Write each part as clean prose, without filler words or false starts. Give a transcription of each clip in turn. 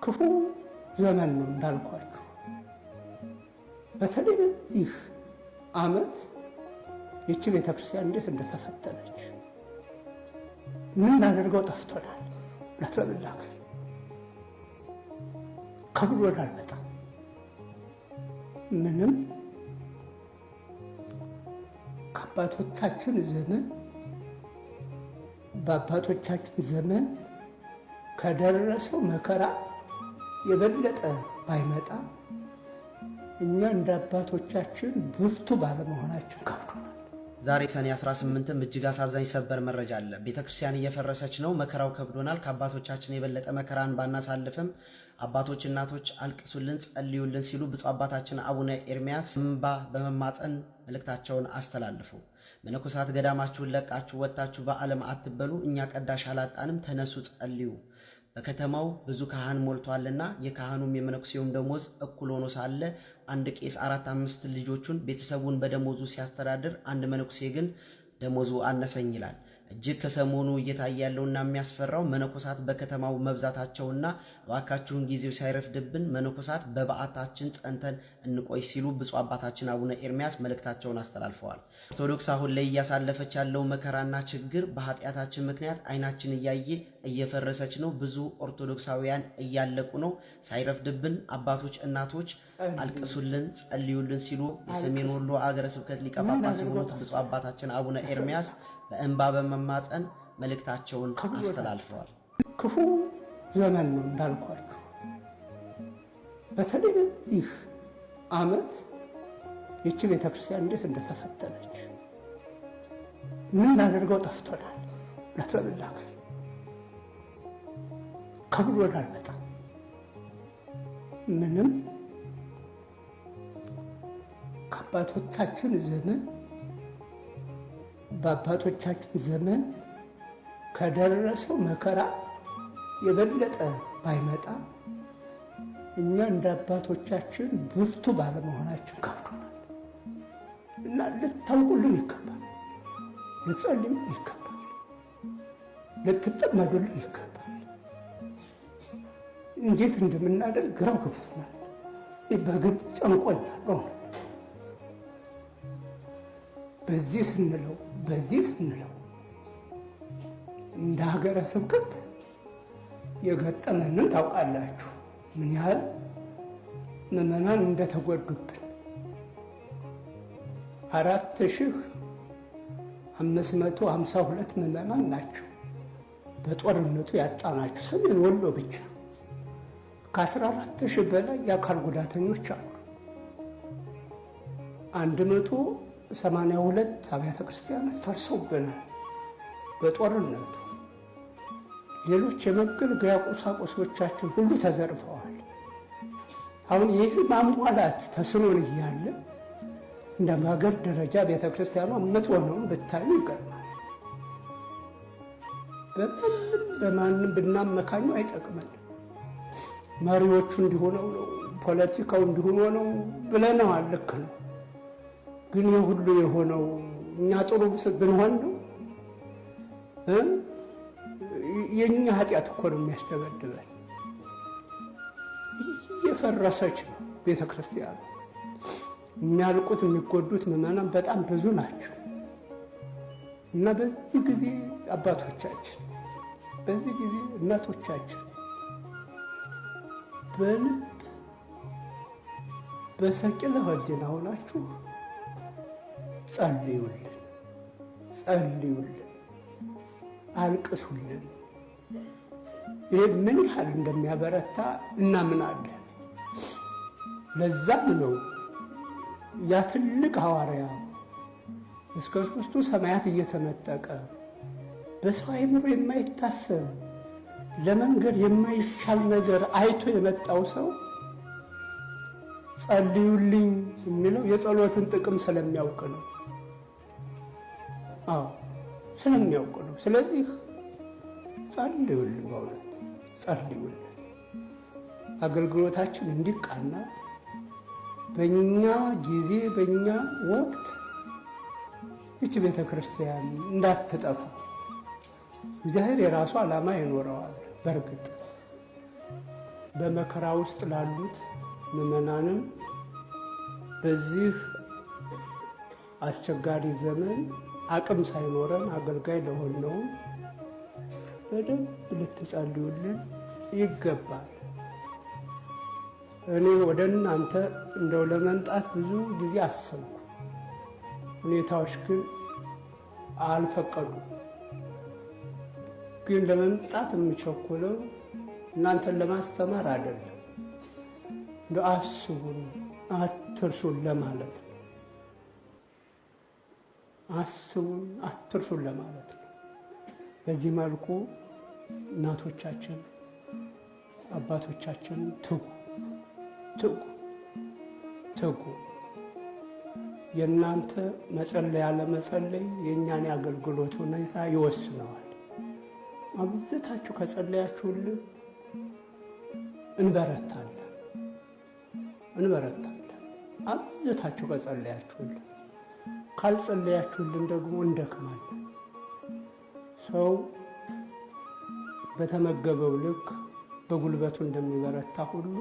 ክፉ ዘመን ነው እንዳልኳችሁ። በተለይ በዚህ ዓመት ይቺ ቤተክርስቲያን እንዴት እንደተፈተነች ምን አድርገው ጠፍቶናል። ለተበላክ ከብዶናል በጣም ምንም ከአባቶቻችን ዘመን በአባቶቻችን ዘመን ከደረሰው መከራ የበለጠ ባይመጣ እኛ እንደ አባቶቻችን ብርቱ ባለመሆናችን ከብዶናል። ዛሬ ሰኔ 18ም እጅግ አሳዛኝ ሰበር መረጃ አለ። ቤተክርስቲያን እየፈረሰች ነው። መከራው ከብዶናል። ከአባቶቻችን የበለጠ መከራን ባናሳልፍም አባቶች እናቶች አልቅሱልን፣ ጸልዩልን ሲሉ ብፁዕ አባታችን አቡነ ኤርሚያስ እንባ በመማፀን መልእክታቸውን አስተላልፉ። መነኮሳት ገዳማችሁን ለቃችሁ ወጥታችሁ በዓለም አትበሉ፣ እኛ ቀዳሽ አላጣንም፣ ተነሱ ጸልዩ። በከተማው ብዙ ካህን ሞልቷልና የካህኑም የመነኩሴውም ደሞዝ እኩል ሆኖ ሳለ አንድ ቄስ 4-5 ልጆቹን ቤተሰቡን በደሞዙ ሲያስተዳድር አንድ መነኩሴ ግን ደሞዙ አነሰኝ ይላል። እጅግ ከሰሞኑ እየታየ ያለውና የሚያስፈራው መነኮሳት በከተማው መብዛታቸውና እባካችሁን ጊዜው ሳይረፍድብን መነኮሳት በበዓታችን ጸንተን እንቆይ ሲሉ ብፁዕ አባታችን አቡነ ኤርሚያስ መልእክታቸውን አስተላልፈዋል። ኦርቶዶክስ አሁን ላይ እያሳለፈች ያለው መከራና ችግር በኃጢአታችን ምክንያት ዓይናችን እያየ እየፈረሰች ነው። ብዙ ኦርቶዶክሳውያን እያለቁ ነው። ሳይረፍድብን አባቶች እናቶች አልቅሱልን፣ ጸልዩልን ሲሉ የሰሜን ወሎ አገረ ስብከት ሊቀ ጳጳስ የሆኑት ብፁዕ አባታችን አቡነ ኤርሚያስ በእንባ በመማፀን መልእክታቸውን አስተላልፈዋል። ክፉ ዘመን ነው እንዳልኳችሁ። በተለይ በዚህ ዓመት ይቺ ቤተክርስቲያን እንዴት እንደተፈተነች ምን አድርገው ጠፍቶናል። ለተበላክ ከብዶናል በጣም ምንም ከአባቶቻችን ዘመን በአባቶቻችን ዘመን ከደረሰው መከራ የበለጠ ባይመጣ እኛ እንደ አባቶቻችን ብርቱ ባለመሆናችን ከብዶናል እና ልታውቁልን ይገባል፣ ልትጸልዩልን ይገባል፣ ልትጠመዱልን ይገባል። እንዴት እንደምናደርግ ግራው ገብቶናል። በግድ ጨንቆኛል። በዚህ ስንለው እንደ ሀገረ ስብከት የገጠመንን ታውቃላችሁ። ምን ያህል ምዕመናን እንደተጎዱብን 4552 ምዕመናን ናቸው በጦርነቱ ያጣናቸው። ሰሜን ወሎ ብቻ ከ14000 በላይ የአካል ጉዳተኞች አሉ። 182 አብያተ ክርስቲያናት ፈርሰውብናል በጦርነቱ። ሌሎች የመገልገያ ቁሳቁሶቻችን ሁሉ ተዘርፈዋል። አሁን ይህ ማሟላት ተስኖን እያለ እንደ ሀገር ደረጃ ቤተ ክርስቲያኗ የምትሆነውን ብታዩ ይገርማል። በማንም ብናመካኙ አይጠቅመንም። መሪዎቹ እንዲሆነው ነው፣ ፖለቲካው እንዲሆነ ነው ብለነዋል። ልክ ነው። ግን የሁሉ የሆነው እኛ ጥሩ ብንሆን ነው። የኛ ኃጢአት እኮ ነው የሚያስደበድበን። እየፈረሰች ነው ቤተ ክርስቲያን። የሚያልቁት የሚጎዱት ምዕመናን በጣም ብዙ ናቸው እና በዚህ ጊዜ አባቶቻችን፣ በዚህ ጊዜ እናቶቻችን በልብ በሰቂለ ወዲና ሆናችሁ ጸልዩልን፣ አልቅሱልን። ይሄ ምን ያህል እንደሚያበረታ እናምናለን። ለዛም ነው ያ ትልቅ ሐዋርያ እስከ ሦስቱ ሰማያት እየተነጠቀ በሰው አእምሮ የማይታሰብ ለመንገድ የማይቻል ነገር አይቶ የመጣው ሰው ጸልዩልኝ የሚለው የጸሎትን ጥቅም ስለሚያውቅ ነው። ስለሚያውቅ ነው። ስለዚህ ጸልዩልን፣ በእውነት ጸልዩልን። አገልግሎታችን እንዲቃና በእኛ ጊዜ በእኛ ወቅት ይህች ቤተ ክርስቲያን እንዳትጠፋ እግዚአብሔር የራሱ ዓላማ ይኖረዋል። በእርግጥ በመከራ ውስጥ ላሉት ምዕመናንም በዚህ አስቸጋሪ ዘመን አቅም ሳይኖረን አገልጋይ ለሆነው በደንብ ልትጸልዩልን ይገባል። እኔ ወደ እናንተ እንደው ለመምጣት ብዙ ጊዜ አሰብኩ። ሁኔታዎች ግን አልፈቀዱም። ግን ለመምጣት የምቸኩለው እናንተን ለማስተማር አይደለም፣ እንደ አስቡን አትርሱን ለማለት ነው። አስቡን አትርሱን ለማለት ነው። በዚህ መልኩ እናቶቻችን አባቶቻችን ትጉ ትጉ ትጉ። የእናንተ መጸለይ ያለመጸለይ የእኛን የአገልግሎት ሁኔታ ይወስነዋል። አብዝታችሁ ከጸለያችሁልን እንበረታለን። አብዝታችሁ ከጸለያችሁልን፣ ካልጸለያችሁልን ደግሞ እንደክማለን። ሰው በተመገበው ልክ በጉልበቱ እንደሚበረታ ሁሉ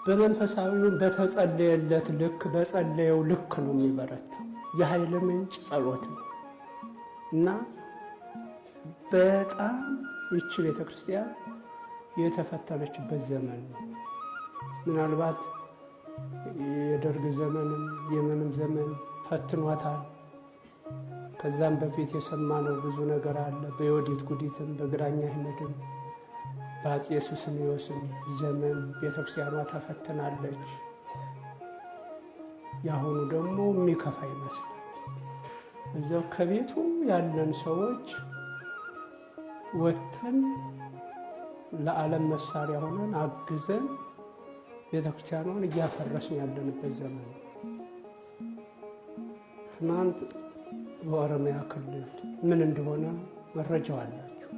በመንፈሳዊው በተጸለየለት ልክ በጸለየው ልክ ነው የሚበረታው። የኃይል ምንጭ ጸሎት ነው እና በጣም ይቺ ቤተክርስቲያን የተፈተነችበት ዘመን ነው። ምናልባት የደርግ ዘመንም የምንም ዘመን ፈትኗታል። ከዛም በፊት የሰማነው ብዙ ነገር አለ። በዮዲት ጉዲትም በግራኝ አህመድም በአፄ ሱስንዮስም ዘመን ቤተክርስቲያኗ ተፈትናለች። የአሁኑ ደግሞ የሚከፋ ይመስላል። እዚያው ከቤቱ ያለን ሰዎች ወጥተን ለዓለም መሳሪያ ሆነን አግዘን ቤተክርስቲያኗን እያፈረስን ያለንበት ዘመን ነው። ትናንት በኦሮሚያ ክልል ምን እንደሆነ መረጃው አላችሁ።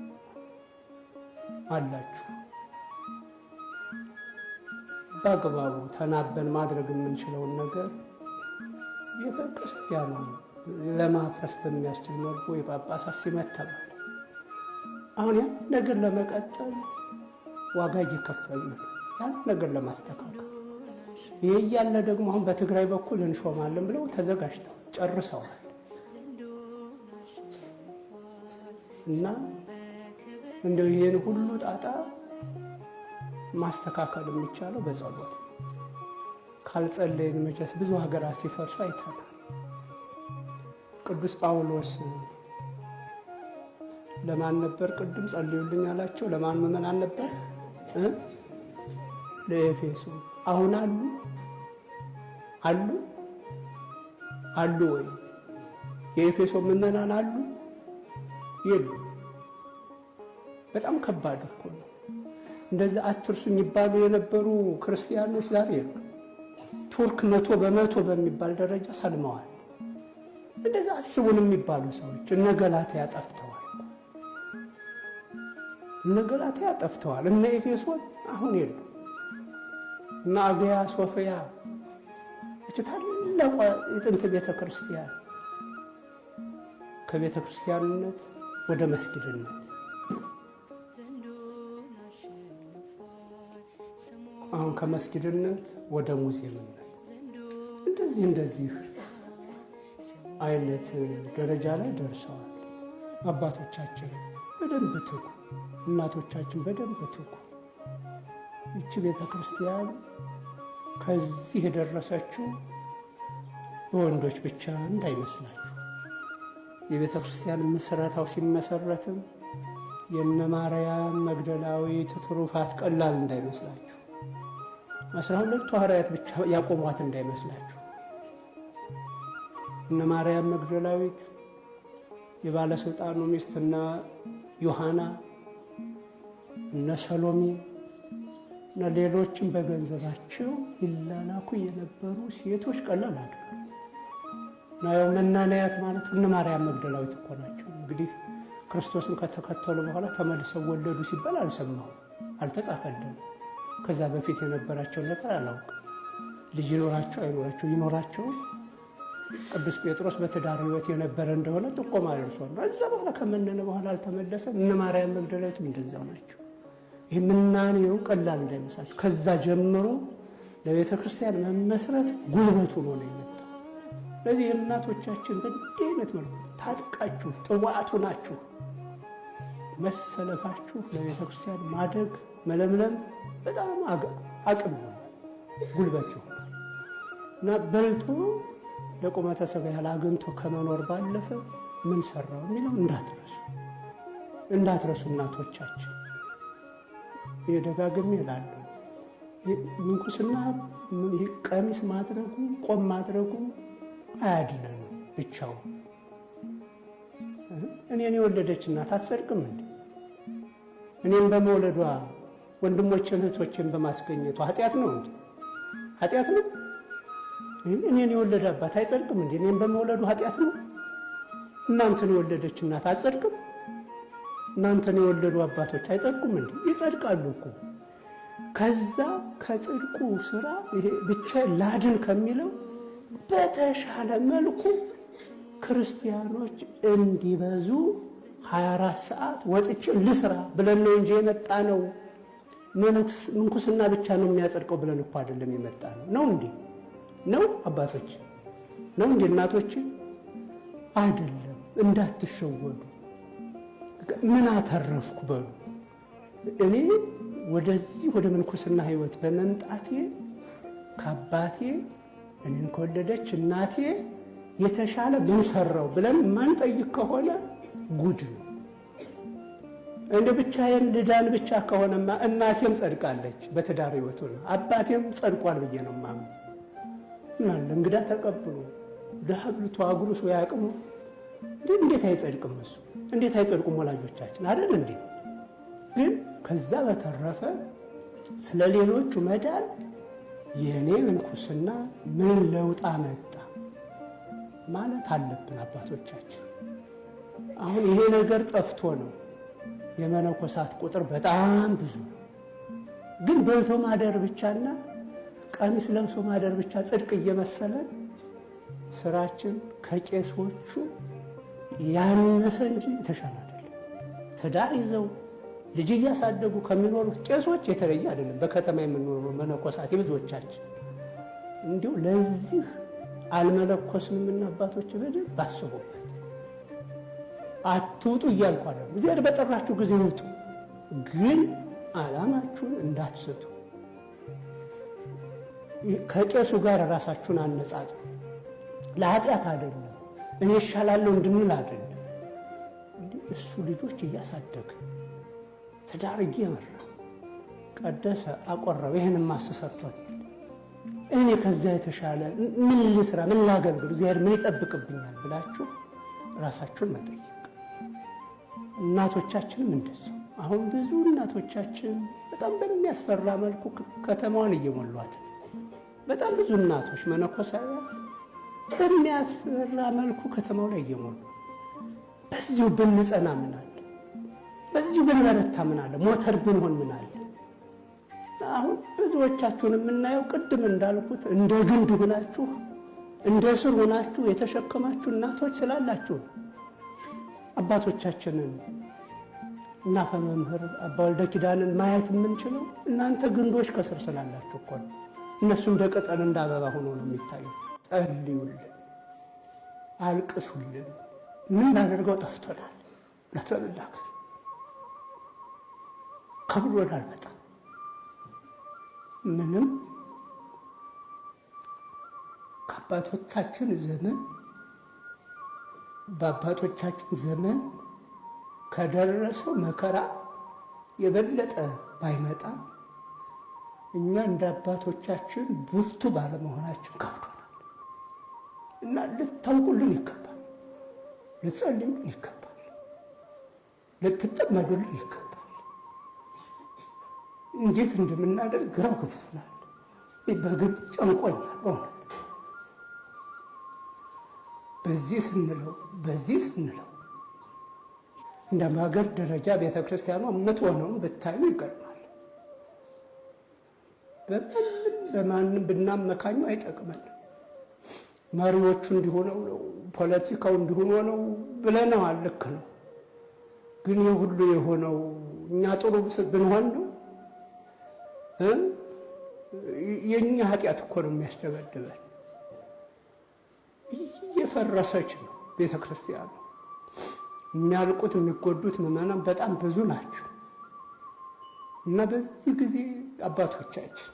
በአግባቡ ተናበን ማድረግ የምንችለውን ነገር ቤተክርስቲያኗን ለማፍረስ በሚያስችል መልኩ የጳጳሳት ሲመት ተባለ። አሁን ያን ነገር ለመቀጠል ዋጋ እየከፈልን ነው፣ ያን ነገር ለማስተካከል። ይህ እያለ ደግሞ አሁን በትግራይ በኩል እንሾማለን ብለው ተዘጋጅተው ጨርሰዋል። እና እንደው ይህን ሁሉ ጣጣ ማስተካከል የሚቻለው በጸሎት ካልጸለይን መቼስ ብዙ ሀገራት ሲፈርሱ አይተናል። ቅዱስ ጳውሎስ ለማን ነበር ቅድም ጸልዩልኝ ያላቸው? ለማን ምዕመናን ነበር? ለኤፌሶ። አሁን አሉ ወይ? የኤፌሶ ምዕመናን አሉ? የሉ። በጣም ከባድ እኮ ነው። እንደዛ አትርሱኝ ይባሉ የነበሩ ክርስቲያኖች ዛሬ የሉ። ቱርክ 100% በሚባል ደረጃ ሰልመዋል። እንደዛ አስቡን የሚባሉ ሰዎች እነ ገላትያ ጠፍተዋል። እነ ኤፌሶን አሁን የሉ። እነ አግያ ሶፊያ እቺ ታላቋ የጥንት ቤተ ክርስቲያን ከቤተ ክርስቲያንነት ወደ መስጊድነት፣ አሁን ከመስጊድነት ወደ ሙዚየምነት እንደዚህ አይነት ደረጃ ላይ ደርሰዋል። አባቶቻችን በደንብ ትጉ፣ እናቶቻችን በደንብ ትጉ። ይቺ ቤተ ክርስቲያን ከዚህ የደረሰችው በወንዶች ብቻ እንዳይመስላችሁ። የቤተ ክርስቲያን ምስረታው ሲመሰረትም የእነ ማርያም መግደላዊት ትሩፋት ቀላል እንዳይመስላችሁ። 12 ሐዋርያት ብቻ ያቆሟት እንዳይመስላችሁ። እነ ማርያም መግደላዊት፣ የባለስልጣኑ ሚስት እነ ዮሐና፣ እነ ሰሎሜ እና ሌሎችም በገንዘባቸው ይላላኩ የነበሩ ሴቶች ቀላል አይደሉም። ናው መናንያት ማለት እነ ማርያም መግደላዊት እኮ ናቸው። እንግዲህ ክርስቶስን ከተከተሉ በኋላ ተመልሰው ወለዱ ሲባል አልሰማሁም፣ አልተጻፈልንም። ከዛ በፊት የነበራቸው ነገር አላውቅም። ልጅ ይኖራቸው አይኖራቸው ይኖራቸው ቅዱስ ጴጥሮስ በትዳር ሕይወት የነበረ እንደሆነ ጥቆማ ደርሷል። እዛ በኋላ ከመነነ በኋላ አልተመለሰም። እነ ማርያም መግደላዊትም እንደዛው ናቸው። የምናኔው ቀላል እንዳይመስላችሁ ከዛ ጀምሮ ለቤተ ክርስቲያን መመስረት ጉልበቱ ነው የመጣው። ስለዚህ እናቶቻችን በእንዲህ አይነት መልኩ ታጥቃችሁ ጥዋቱ ናችሁ መሰለፋችሁ ለቤተ ክርስቲያን ማደግ መለምለም በጣም አቅም ነው ጉልበት ይሆናል እና በልቶ ለቁመተ ሥጋ ያህል አግኝቶ ከመኖር ባለፈ ምን ሰራው የሚለው እንዳትረሱ እናቶቻችን። የደጋግሜ እላለሁ ምንኩስና ቀሚስ ማድረጉ ቆም ማድረጉ አያድነንም ብቻው። እኔን የወለደች እናት አትጸድቅም እንዴ? እኔን በመውለዷ ወንድሞችን እህቶችን በማስገኘቷ ኃጢአት ነው እንዴ? ኃጢአት ነው? እኔን የወለደ አባት አይጸድቅም እንዴ? እኔን በመውለዱ ኃጢአት ነው? እናንተን የወለደች እናት አትጸድቅም? እናንተን የወለዱ አባቶች አይጸድቁም እንዴ? ይጸድቃሉ እኮ። ከዛ ከጽድቁ ስራ ይሄ ብቻ ላድን ከሚለው በተሻለ መልኩ ክርስቲያኖች እንዲበዙ 24 ሰዓት ወጥቼ ልስራ ብለን ነው እንጂ የመጣ ነው። ምንኩስና ብቻ ነው የሚያጸድቀው ብለን እኮ አይደለም የመጣ ነው። ነው እንዴ? ነው አባቶች? ነው እንዴ እናቶች? አይደለም። እንዳትሸወዱ። ምን አተረፍኩ በሉ። እኔ ወደዚህ ወደ ምንኩስና ህይወት በመምጣቴ ከአባቴ እኔን ከወለደች እናቴ የተሻለ ምን ሰራው ብለን ማንጠይቅ ከሆነ ጉድ ነው። እንደ ብቻዬን ልዳን ብቻ ከሆነማ እናቴም ጸድቃለች በትዳር ህይወቱ ነው፣ አባቴም ጸድቋል ብዬ ነው ማምን። ምናለ እንግዳ ተቀብሎ ለሀብልቱ አጉርሶ ያቅሙ እንዴት አይጸድቅም? እሱ እንዴት አይጸድቁም? ወላጆቻችን አይደል እንዴ? ግን ከዛ በተረፈ ስለ ሌሎቹ መዳን የእኔ ምንኩስና ምን ለውጥ አመጣ ማለት አለብን አባቶቻችን። አሁን ይሄ ነገር ጠፍቶ ነው የመነኮሳት ቁጥር በጣም ብዙ ነው። ግን በልቶ ማደር ብቻና ቀሚስ ለብሶ ማደር ብቻ ጽድቅ እየመሰለን ስራችን ከቄሶቹ ያነሰ እንጂ የተሻለ አይደለም። ትዳር ይዘው ልጅ እያሳደጉ ከሚኖሩት ቄሶች የተለየ አይደለም። በከተማ የምንኖሩ መነኮሳት የብዙዎቻችን እንዲሁ ለዚህ አልመለኮስንም እና አባቶች በደንብ አስቡበት። አትውጡ እያልኩ አይደለም። እግዚአብሔር በጠራችሁ ጊዜ ውጡ፣ ግን ዓላማችሁን እንዳትስቱ። ከቄሱ ጋር ራሳችሁን አነጻጽሩ። ለኃጢአት አይደለም፣ እኔ እሻላለሁ እንድንል አይደለም። እሱ ልጆች እያሳደገ ትዳር እየመራ ቀደሰ፣ አቆረበ። ይህንም ማስተሰርቶት እኔ ከዛ የተሻለ ምን ልስራ፣ ምን ላገልግል፣ እግዚአብሔር ምን ይጠብቅብኛል ብላችሁ ራሳችሁን መጠየቅ። እናቶቻችንም እንደዚያው። አሁን ብዙ እናቶቻችን በጣም በሚያስፈራ መልኩ ከተማዋን እየሞሏት፣ በጣም ብዙ እናቶች መነኮሳያት በሚያስፈራ መልኩ ከተማው ላይ እየሞሉ። በዚሁ ብንጸና ምን አለ? በዚሁ ብንበረታ ምን አለ? ሞተር ብንሆን ምን አለ? አሁን ብዙዎቻችሁን የምናየው ቅድም እንዳልኩት እንደ ግንድ ሆናችሁ እንደ ስር ሆናችሁ የተሸከማችሁ እናቶች ስላላችሁ አባቶቻችንን እና መምህር አባ ወልደ ኪዳንን ማየት የምንችለው እናንተ ግንዶች ከስር ስላላችሁ እኮ ነው። እነሱ እንደ ቅጠል እንደ አበባ ሆኖ ነው የሚታዩት። ጸልዩልን፣ አልቅሱልን። ምን እናደርገው ጠፍቶናል። ለተበላክ ከብሎናል በጣም ምንም ከአባቶቻችን ዘመን በአባቶቻችን ዘመን ከደረሰው መከራ የበለጠ ባይመጣ እኛ እንደ አባቶቻችን ብርቱ ባለመሆናችን ከብዶናል እና ልታውቁልን ይገባል፣ ልትጸልዩልን ይገባል፣ ልትጠመዱልን ይገባል። እንዴት እንደምናደርግ ግራው ገብቶናል። በግብ ጨንቆኛል በእውነት በዚህ ስንለው እንደ ሀገር ደረጃ ቤተክርስቲያኗ የምትሆነውን ብታዩ ይገርማል። በማንም ብናመካኙ አይጠቅመን። መሪዎቹ እንዲሆነው ነው፣ ፖለቲካው እንዲሆነ ነው ብለነዋል። ልክ ነው። ግን የሁሉ የሆነው እኛ ጥሩ ብንሆን ነው የኛ ኃጢአት እኮ ነው የሚያስደበድበን። እየፈረሰች ነው ቤተ ክርስቲያኑ። የሚያልቁት የሚጎዱት ምዕመናን በጣም ብዙ ናቸው። እና በዚህ ጊዜ አባቶቻችን፣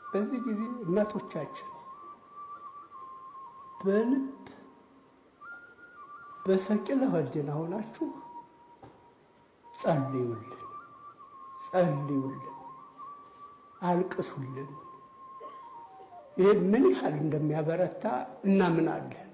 በዚህ ጊዜ እናቶቻችን በልብ በሰቂለ ሕሊና ሆናችሁ ጸልዩልን፣ አልቅሱልን። ይህ ምን ያህል እንደሚያበረታ እናምናለን።